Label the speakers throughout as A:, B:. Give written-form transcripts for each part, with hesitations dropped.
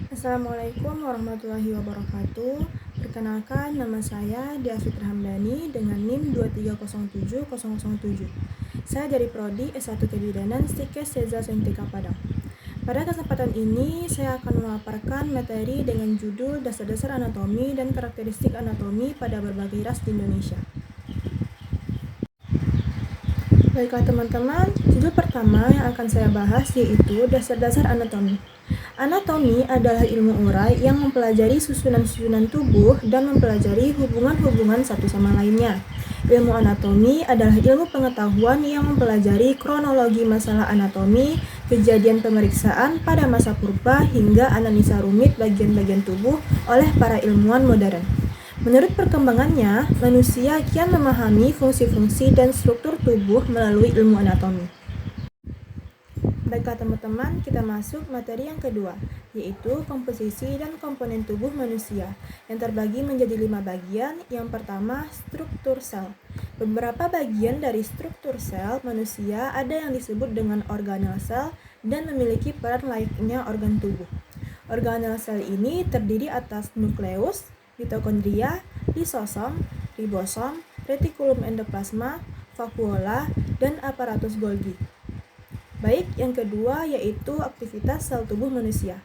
A: Assalamualaikum warahmatullahi wabarakatuh. Perkenalkan, nama saya Dia Fitri Hamdani dengan NIM 2307007. Saya dari Prodi S1 Kebidanan Stikes Seza Sentika Padang. Pada kesempatan ini, saya akan memaparkan materi dengan judul Dasar-dasar anatomi dan karakteristik anatomi pada berbagai ras di Indonesia. Baiklah teman-teman, judul pertama yang akan saya bahas yaitu Dasar-dasar anatomi. Anatomi adalah ilmu urai yang mempelajari susunan-susunan tubuh dan mempelajari hubungan-hubungan satu sama lainnya. Ilmu anatomi adalah ilmu pengetahuan yang mempelajari kronologi masalah anatomi, kejadian pemeriksaan pada masa purba hingga analisa rumit bagian-bagian tubuh oleh para ilmuwan modern. Menurut perkembangannya, manusia kian memahami fungsi-fungsi dan struktur tubuh melalui ilmu anatomi. Baiklah teman-teman, kita masuk materi yang kedua, yaitu komposisi dan komponen tubuh manusia, yang terbagi menjadi 5 bagian. Yang pertama, struktur sel. Beberapa bagian dari struktur sel manusia ada yang disebut dengan organel sel dan memiliki peran layaknya organ tubuh. Organel sel ini terdiri atas nukleus, mitokondria, lisosom, ribosom, retikulum endoplasma, vakuola, dan aparatus Golgi. Baik, yang kedua yaitu aktivitas sel tubuh manusia.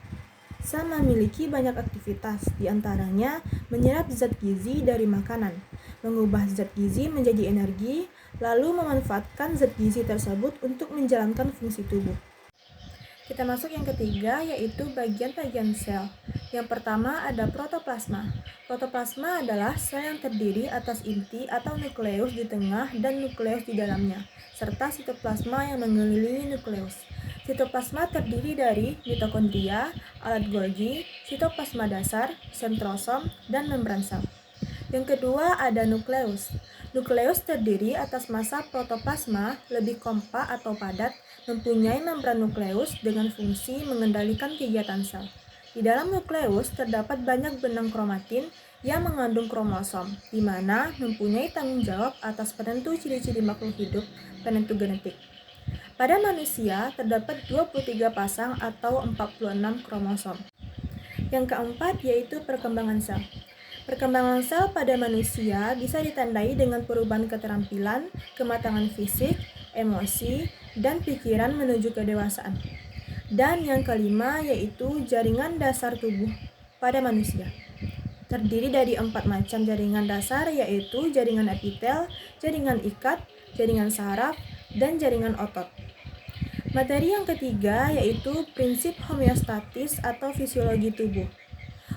A: Sel memiliki banyak aktivitas, diantaranya menyerap zat gizi dari makanan, mengubah zat gizi menjadi energi, lalu memanfaatkan zat gizi tersebut untuk menjalankan fungsi tubuh. Kita masuk yang ketiga, yaitu bagian-bagian sel. Yang pertama ada protoplasma. Protoplasma adalah sel yang terdiri atas inti atau nukleus di tengah dan nukleus di dalamnya, serta sitoplasma yang mengelilingi nukleus. Sitoplasma terdiri dari mitokondria, alat Golgi, sitoplasma dasar, sentrosom, dan membran sel. Yang kedua ada nukleus. Nukleus terdiri atas massa protoplasma lebih kompak atau padat, mempunyai membran nukleus dengan fungsi mengendalikan kegiatan sel. Di dalam nukleus terdapat banyak benang kromatin yang mengandung kromosom, di mana mempunyai tanggung jawab atas penentu ciri-ciri makhluk hidup, penentu genetik. Pada manusia terdapat 23 pasang atau 46 kromosom. Yang keempat yaitu perkembangan sel. Perkembangan sel pada manusia bisa ditandai dengan perubahan keterampilan, kematangan fisik, emosi, dan pikiran menuju kedewasaan. Dan yang kelima yaitu jaringan dasar tubuh pada manusia. Terdiri dari 4 macam jaringan dasar yaitu jaringan epitel, jaringan ikat, jaringan saraf, dan jaringan otot. Materi yang ketiga yaitu prinsip homeostatis atau fisiologi tubuh.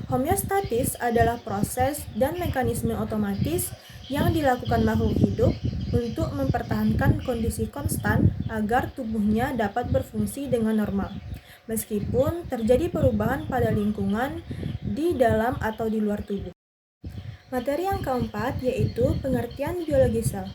A: Homeostatis adalah proses dan mekanisme otomatis yang dilakukan makhluk hidup untuk mempertahankan kondisi konstan agar tubuhnya dapat berfungsi dengan normal, meskipun terjadi perubahan pada lingkungan di dalam atau di luar tubuh. Materi yang keempat yaitu pengertian biologi sel.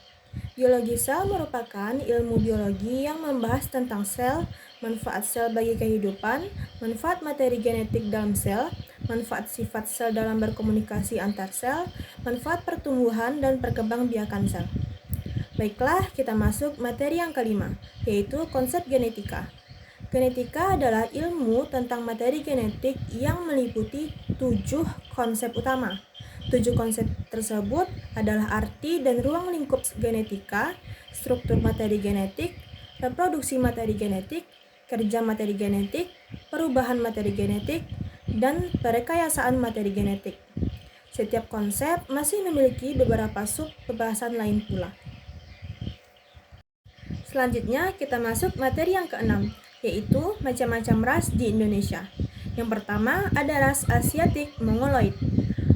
A: Biologi sel merupakan ilmu biologi yang membahas tentang sel, manfaat sel bagi kehidupan, manfaat materi genetik dalam sel, manfaat sifat sel dalam berkomunikasi antar sel, manfaat pertumbuhan dan perkembangbiakan sel. Baiklah, kita masuk materi yang kelima, yaitu konsep genetika. Genetika adalah ilmu tentang materi genetik yang meliputi 7 konsep utama. 7 konsep tersebut adalah arti dan ruang lingkup genetika, struktur materi genetik, reproduksi materi genetik, kerja materi genetik, perubahan materi genetik, dan perekayasaan materi genetik. Setiap konsep masih memiliki beberapa sub pembahasan lain pula. Selanjutnya kita masuk materi yang keenam, yaitu macam-macam ras di Indonesia. Yang pertama ada ras Asiatik Mongoloid.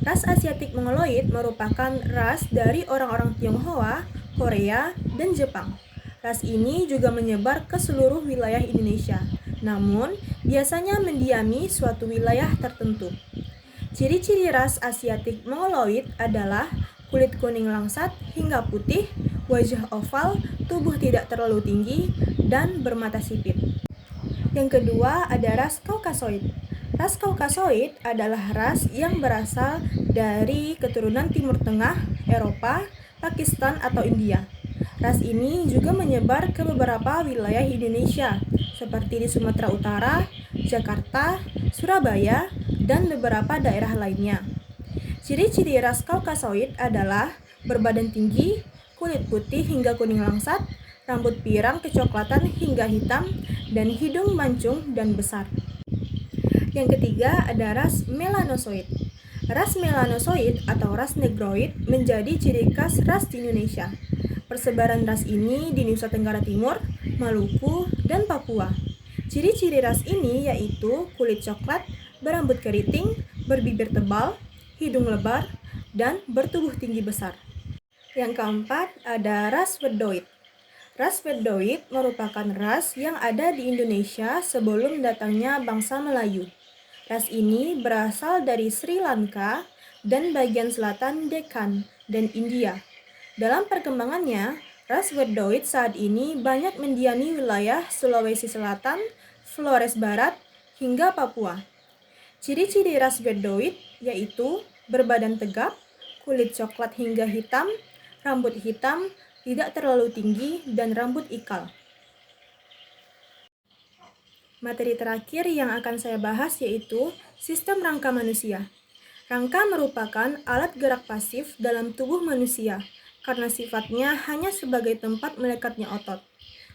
A: Ras Asiatik Mongoloid merupakan ras dari orang-orang Tionghoa, Korea, dan Jepang. Ras ini juga menyebar ke seluruh wilayah Indonesia, namun biasanya mendiami suatu wilayah tertentu. Ciri-ciri ras Asiatik Mongoloid adalah kulit kuning langsat hingga putih, wajah oval, tubuh tidak terlalu tinggi, dan bermata sipit. Yang kedua ada ras Kaukasoid. Ras Kaukasoid adalah ras yang berasal dari keturunan Timur Tengah, Eropa, Pakistan, atau India. Ras ini juga menyebar ke beberapa wilayah Indonesia, seperti di Sumatera Utara, Jakarta, Surabaya, dan beberapa daerah lainnya. Ciri-ciri ras Kaukasoid adalah berbadan tinggi, kulit putih hingga kuning langsat, rambut pirang kecoklatan hingga hitam, dan hidung mancung dan besar. Yang ketiga ada ras Melanosoid. Ras Melanosoid atau ras Negroid menjadi ciri khas ras di Indonesia. Persebaran ras ini di Nusa Tenggara Timur, Maluku, dan Papua. Ciri-ciri ras ini yaitu kulit coklat, berambut keriting, berbibir tebal, hidung lebar, dan bertubuh tinggi besar. Yang keempat ada ras Wedoid. Ras Wedoid merupakan ras yang ada di Indonesia sebelum datangnya bangsa Melayu. Ras ini berasal dari Sri Lanka dan bagian selatan Deccan dan India. Dalam perkembangannya, ras Wedoid saat ini banyak mendiami wilayah Sulawesi Selatan, Flores Barat, hingga Papua. Ciri-ciri ras Wedoid yaitu berbadan tegap, kulit coklat hingga hitam, rambut hitam, tidak terlalu tinggi, dan rambut ikal. Materi terakhir yang akan saya bahas yaitu sistem rangka manusia. Rangka merupakan alat gerak pasif dalam tubuh manusia karena sifatnya hanya sebagai tempat melekatnya otot.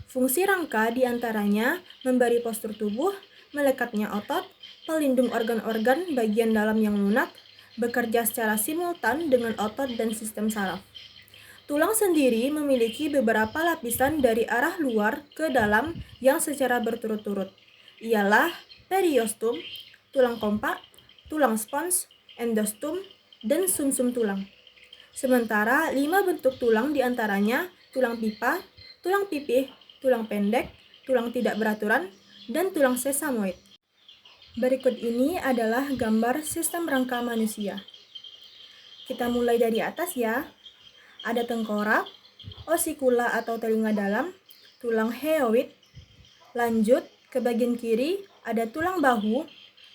A: Fungsi rangka diantaranya memberi postur tubuh, melekatnya otot, pelindung organ-organ bagian dalam yang lunak, bekerja secara simultan dengan otot dan sistem saraf. Tulang sendiri memiliki beberapa lapisan dari arah luar ke dalam yang secara berturut-turut. Ialah periostum, tulang kompak, tulang spons, endostum, dan sumsum tulang. Sementara 5 bentuk tulang diantaranya tulang pipa, tulang pipih, tulang pendek, tulang tidak beraturan, dan tulang sesamoid. Berikut ini adalah gambar sistem rangka manusia. Kita mulai dari atas ya. Ada tengkorak, osikula atau telinga dalam, tulang hyoid. Lanjut ke bagian kiri ada tulang bahu,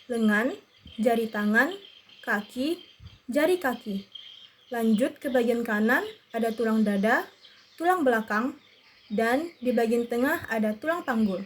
A: lengan, jari tangan, kaki, jari kaki. Lanjut ke bagian kanan ada tulang dada, tulang belakang, dan di bagian tengah ada tulang panggul.